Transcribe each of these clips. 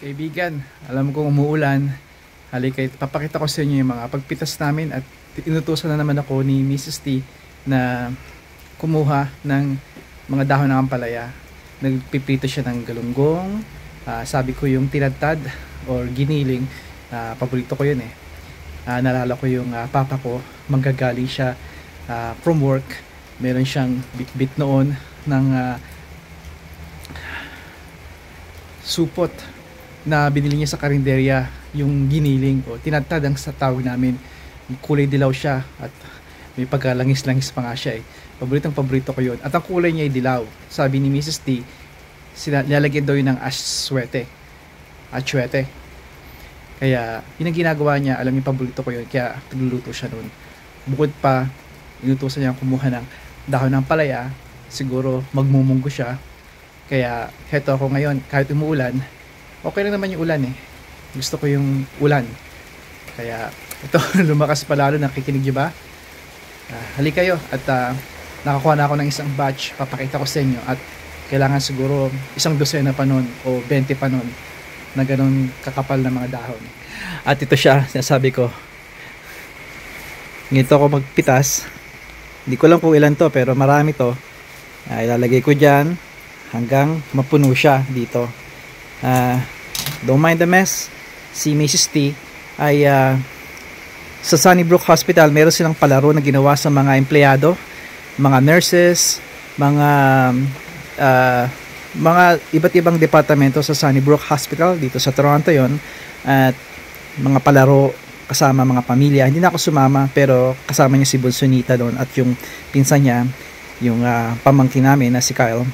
Kaibigan, alam kong umuulan. Halika, papakita ko sa inyo yung mga pagpitas namin at inutusan na naman ako ni Mrs. T na kumuha ng mga dahon ng ampalaya. Nagpiprito siya ng galunggong. Sabi ko yung tinadtad or giniling. Paborito ko yun eh. Nalala ko yung papa ko. Manggagaling siya from work. Meron siyang bit-bit noon ng supot na binili niya sa karinderya, yung giniling o tinadtad ang sa tawag namin. Kulay dilaw siya at may pagkalangis-langis pa nga siya eh. Paborito ko yun. At ang kulay niya ay dilaw. Sabi ni Mrs. T, nilalagyan daw yun ng aswete. Atsuete. Kaya yun ang ginagawa niya. Alam niya paborito ko yun. Kaya nagluluto siya nun. Bukod pa, inutusan niya kumuha ng dahon ng palaya. Siguro magmumunggo siya. Kaya heto ako ngayon. Kahit umuulan, okay lang naman yung ulan eh. Gusto ko yung ulan. Kaya ito, lumakas pa lalo. Nakikinig niyo ba? Halika kayo. At nakakuha na ako ng isang batch. Papakita ko sa inyo. At kailangan siguro isang dosena pa nun o 20 pa nun na ganun kakapal na mga dahon. At ito siya, sinasabi ko. Ngito ako magpitas. Hindi ko lang kung ilan to, pero marami to. Ilalagay ko dyan hanggang mapuno siya dito. Don't mind the mess. Si Mrs. T ay sa Sunnybrook Hospital, meron silang palaro na ginawa sa mga empleyado, mga nurses, mga iba't ibang departamento sa Sunnybrook Hospital dito sa Toronto yon. At mga palaro kasama mga pamilya. Hindi na ako sumama, pero kasama niya si Bolsonita doon at yung pinsan niya, yung pamangkin namin na si Kyle.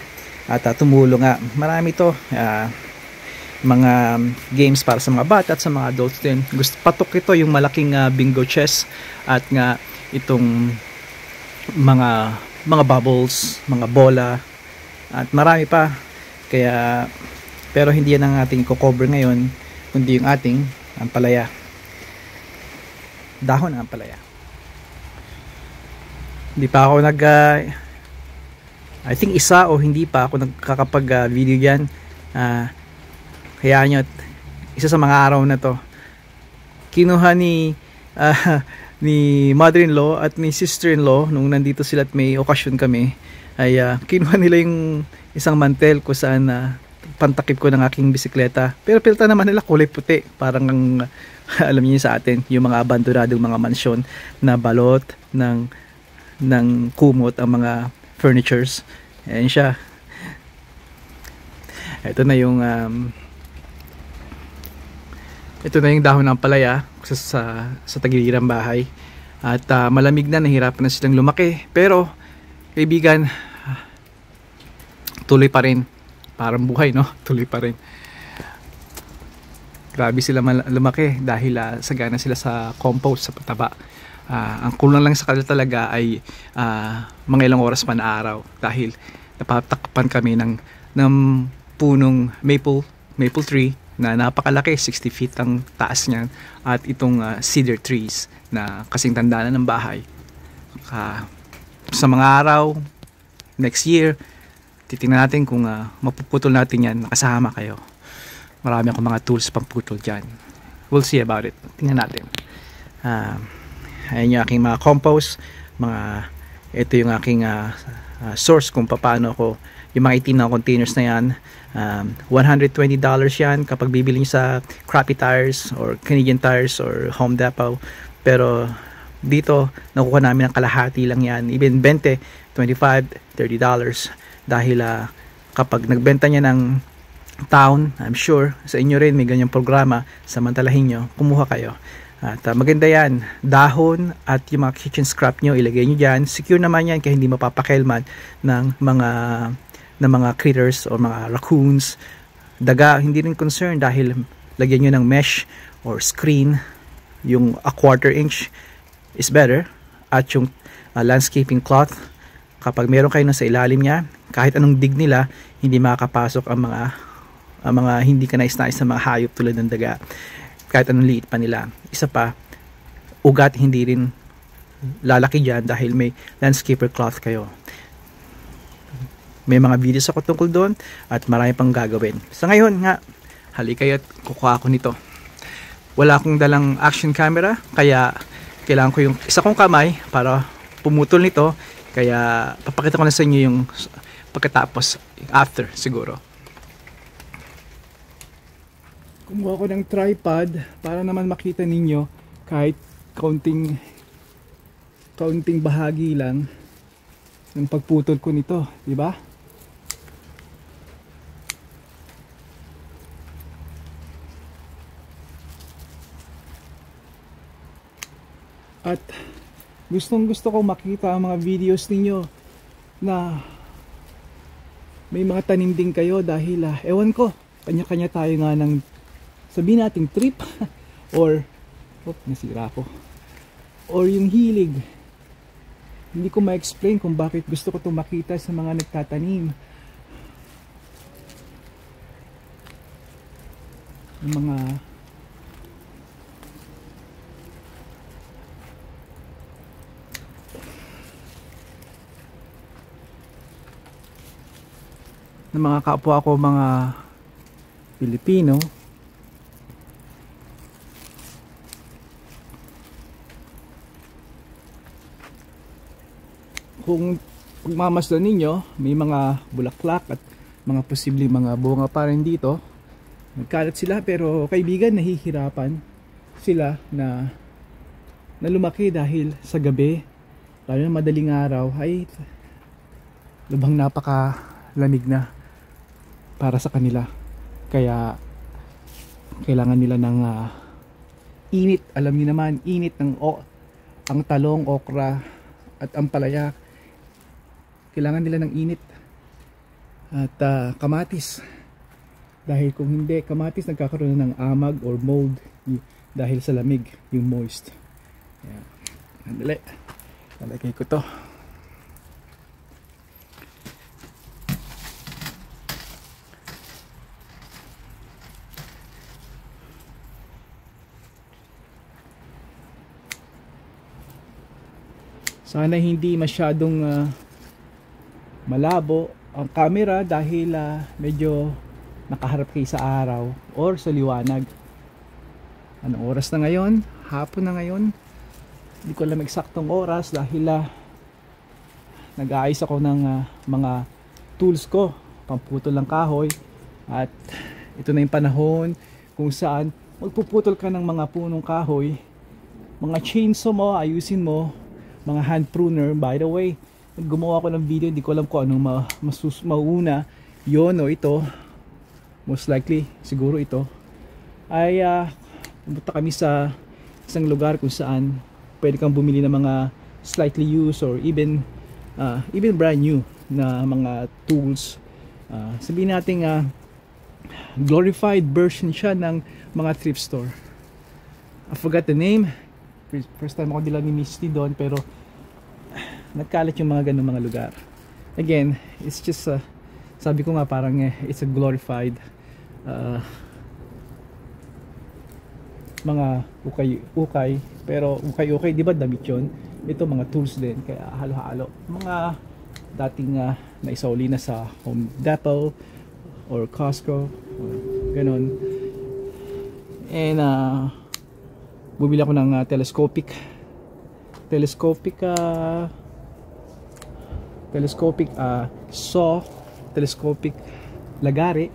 At tumulong nga. Marami to. Mga games para sa mga bata at sa mga adults din. Patok ito yung malaking bingo chess at nga itong mga bubbles, mga bola at marami pa. Kaya pero hindi yan ang ating i-cover ngayon, kundi yung ating ampalaya. Dahon ng ampalaya. Hindi pa ako I think isa o hindi pa ako nagkakapag video diyan. Hayaan nyo, isa sa mga araw na to, kinuha ni mother-in-law at ni sister-in-law nung nandito sila at may okasyon kami, ay kinuha nila yung isang mantel ko saan pantakip ko ng aking bisikleta. Pero pilta naman nila kulay puti, parang alam niyo sa atin, yung mga abandonadong mga mansyon na balot ng kumot ang mga furnitures. Ayan siya. Ito na yung dahon ng palaya sa tagiliran bahay. At malamig na, nahirapan na silang lumaki. Pero, kaibigan, tuloy pa rin. Parang buhay, no? Tuloy pa rin. Grabe sila lumaki dahil sagana sila sa compost, sa pataba. Ang kulang lang sa kanila talaga ay mga ilang oras pa na araw. Dahil napatakpan kami ng punong maple tree na napakalaki, 60 feet ang taas niyan, at itong cedar trees na kasing tanda na ng bahay. Sa mga araw next year, titingnan natin kung mapuputol natin yan. Nakasama kayo. Marami akong mga tools pang putol dyan. We'll see about it. Tingnan natin. Ayan yung aking mga compost, ito yung aking source kung paano ako, yung mga itim na containers na yan. $120 yan kapag bibili nyo sa Crappy Tires or Canadian Tires or Home Depot. Pero dito nakuha namin ang kalahati lang yan, even 20, $25, $30. Dahil kapag nagbenta niya ng town, I'm sure sa inyo rin may ganyang programa, samantalahin nyo, kumuha kayo. At maganda yan, dahon at yung mga kitchen scrap nyo, ilagay nyo dyan. Secure naman yan kaya hindi mapapakelman ng mga critters o mga raccoons. Daga, hindi rin concern dahil lagyan nyo ng mesh or screen. Yung a 1/4 inch is better. At yung landscaping cloth, kapag meron kayo na sa ilalim niya, kahit anong dig nila, hindi makakapasok ang mga hindi ka nais-nais na mga hayop tulad ng daga. Kahit anong liit pa nila. Isa pa, ugat hindi rin lalaki dyan dahil may landscaper cloth kayo. May mga videos ako tungkol doon at marami pang gagawin. Sa ngayon nga, halika't kukuha ako nito. Wala akong dalang action camera, kaya kailangan ko yung isa kong kamay para pumutol nito. Kaya papakita ko na sa inyo yung pagkatapos, after siguro. Kumuha ko ng tripod para naman makita ninyo kahit kaunting bahagi lang ng pagputol ko nito, di ba? At gustong-gusto ko makita ang mga videos ninyo na may mga tanim din kayo dahil ewan ko, kanya-kanya tayo nga ng sabihin nating trip or nasira ko, or yung hilig. Hindi ko ma-explain kung bakit gusto ko itong makita sa mga nagtatanim, yung mga kapwa ko mga Pilipino. Kung pagmamasdan ninyo, may mga bulaklak at mga posibleng mga bunga pa rin dito. Nagkalat sila, pero kaibigan, nahihirapan sila na lumaki dahil sa gabi, lalo na madaling araw, ay lubhang napakalamig na para sa kanila. Kaya kailangan nila ng init. Alam niyo naman, init ng ang talong, okra at ampalaya, kailangan nila ng init. At kamatis, dahil kung hindi kamatis, nagkakaroon ng amag or mold dahil sa lamig, yung moist. Ayan. Andali, lalagay ko to. Sana hindi masyadong malabo ang camera dahil medyo nakaharap kayo sa araw or sa liwanag. Anong oras na ngayon? Hapon na ngayon. Hindi ko alam eksaktong oras dahil nag-aayos ako ng mga tools ko, pamputol ng kahoy. At ito na yung panahon kung saan magpuputol ka ng mga punong kahoy. Mga chainsaw mo, ayusin mo. Mga hand pruner. By the way, gumawa ko ng video, hindi ko alam kung anong mauna, yon o ito. Most likely, siguro ito. Ay pumunta kami sa isang lugar kung saan pwede kang bumili ng mga slightly used or even brand new na mga tools. Sabihin natin glorified version siya ng mga thrift store. I forgot the name. First time ako nila ni Misty doon, pero nagkalat yung mga ganung mga lugar. Again, it's just sabi ko nga parang it's a glorified mga ukay, pero ukay di ba damit yun? Ito mga tools din, kaya halo-halo mga dating naisauli na sa Home Depot or Costco or ganon. And bumili ako ng telescopic saw, telescopic lagari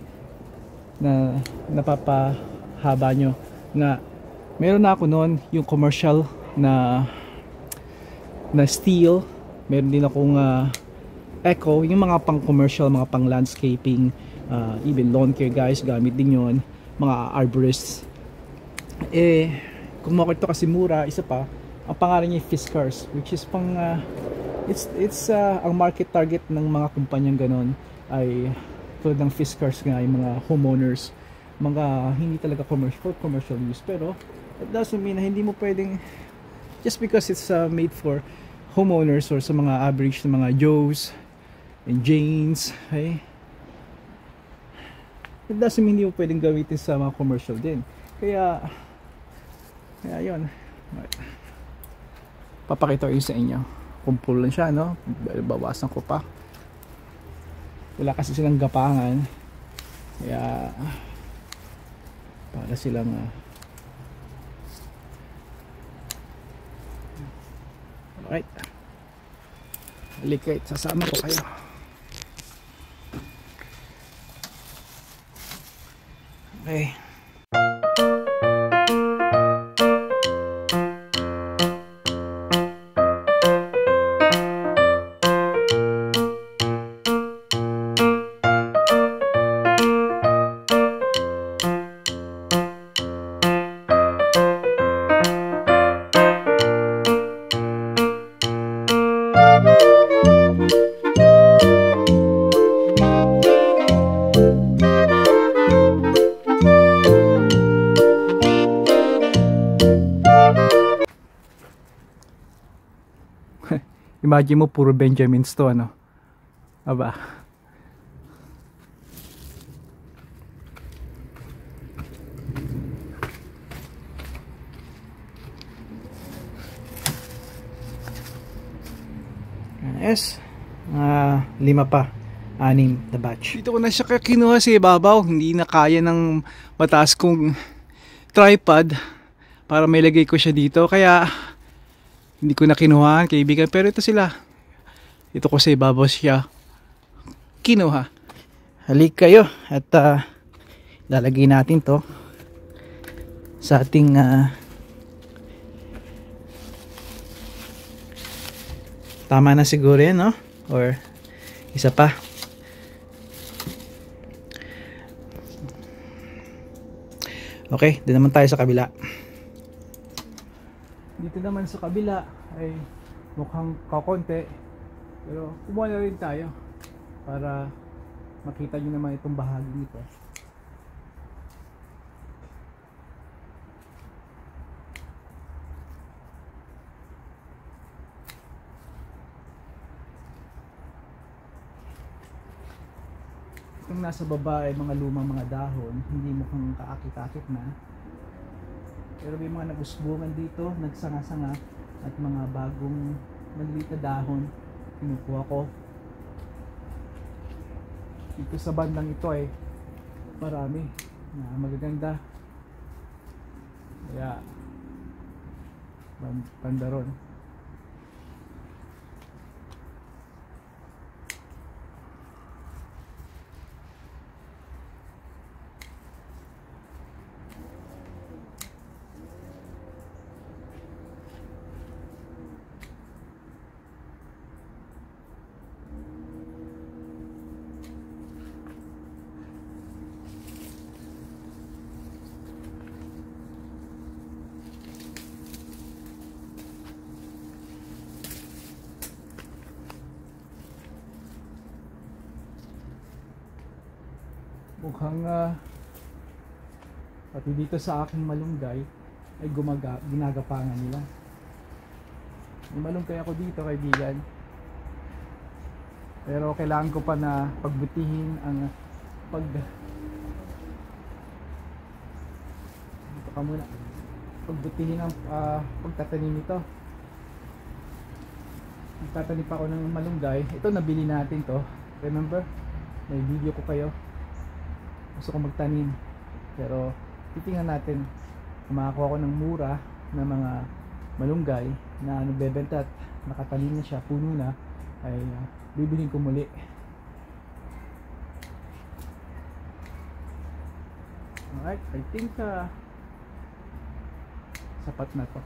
na napapahaba nyo. Na meron na ako noon yung commercial na steel. Meron din akong Echo, yung mga pang commercial, mga pang landscaping, even lawn care guys, gamit din yon, mga arborists. Kung makita ito kasi mura. Isa pa, ang pangalan niya Fiskars, which is pang it's ang market target ng mga kumpanyang ganon ay tulad ng Fiskars nga, yung mga homeowners, mga hindi talaga commercial use. Pero it doesn't mean na hindi mo pwedeng, just because it's made for homeowners or sa mga average na mga Joes and Janes, okay? It doesn't mean hindi mo pwedeng gamitin sa mga commercial din. Kaya yun, papakita ko yun sa inyo. Kumpul lang siya, no? Bawasan ko pa. Wala kasi silang gapangan, kaya para silang alright, halikait, sasama ko kayo. Okay. Imagine mo puro Benjamins to, ano? Aba. Yes. 5 pa. 6 na batch. Dito ko na siya kinuha sa ibabaw. Hindi na kaya ng mataas kong tripod para may lagay ko siya dito. Kaya hindi ko na kinuha, kaibigan, pero ito sila. Ito ko sa ibabaw siya kinuha. Halik kayo at lalagay natin to sa ating tama na siguro yan, no? Or isa pa. Okay, doon naman tayo sa kabila. Dito naman sa kabila ay mukhang kakonti, pero kumuha na rin tayo para makita nyo naman itong bahagi dito. Itong nasa baba ay mga lumang mga dahon, hindi mukhang kaakit-akit na. Pero may mga nagusbungan dito, nagsanga-sanga, at mga bagong maliit na dahon kinukuha ko. Dito sa bandang ito ay marami na magaganda. Kaya banda ron. Mukhang pati dito sa aking malunggay ay ginagapangan nila. May malunggay ako dito, kaibigan, pero kailangan ko pa na pagbutihin ang pagbutihin ang pagtatanim nito. Nagtatanim pa ako ng malunggay. Ito nabili natin to, remember? May video ko kayo. Gusto ko magtanim, pero titingnan natin kung makakuha ko ng mura na mga malunggay na nagbebenta at nakatanim na siya, puno na, ay bibilhin ko muli. Alright, I think sapat na to.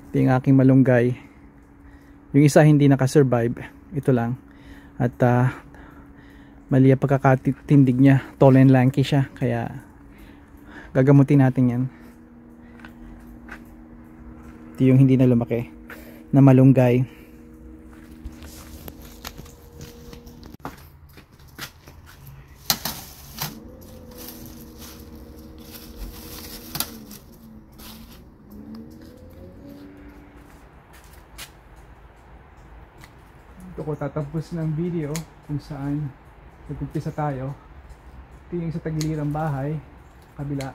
Ito yung aking malunggay. Yung isa hindi nakasurvive, ito lang. At mali ang pagkakatindig niya, tall and lanky siya, kaya gagamutin natin yan. Ito yung hindi na lumaki na malunggay. Ito ko tatapos ng video kung saan nag-umpisa tayo. Ito yung sa tagilirang bahay, kabila.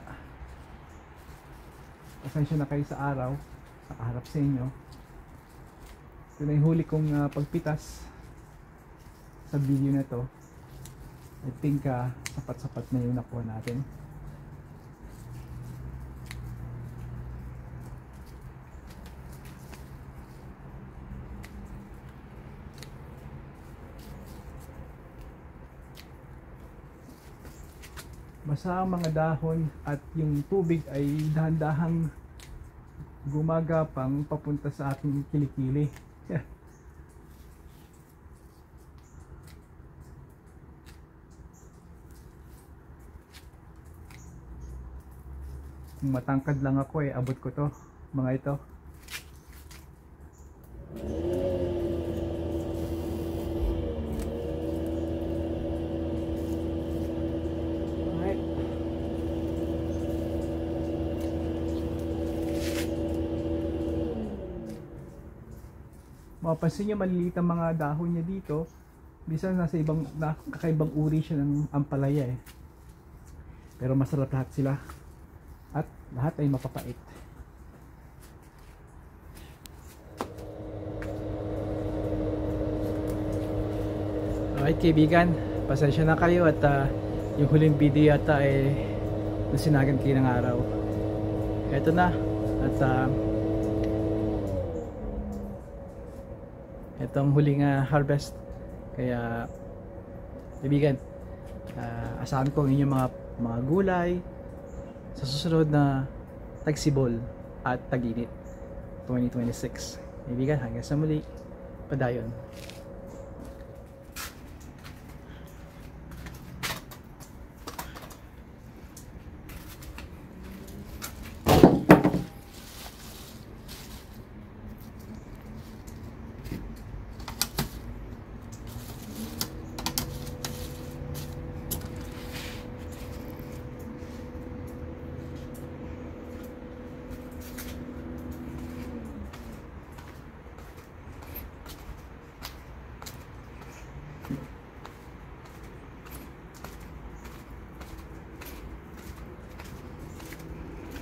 Pasensya na kayo sa araw, sa harap sa inyo. Ito na yung huli kong pagpitas sa video na to. I think sapat-sapat na yung nakuha natin. Basta ang mga dahon at yung tubig ay dahan-dahang gumagapang papunta sa ating kilikili. Kung matangkad lang ako abot ko to, mga ito. Mapapansin nyo maliliit ang mga dahon niya dito. Bisan kakaibang uri siya ng ampalaya pero masarap lahat sila at lahat ay mapapait. Alright kaibigan, pasensya na kayo at yung huling video yata ay nasinagan kayo ng araw. Eto na at itong huling harvest. Kaya kaibigan, asahan ko ang inyong mga gulay sa susunod na tagsibol at tag-init 2026. Kaibigan, hanggang sa muli, padayon.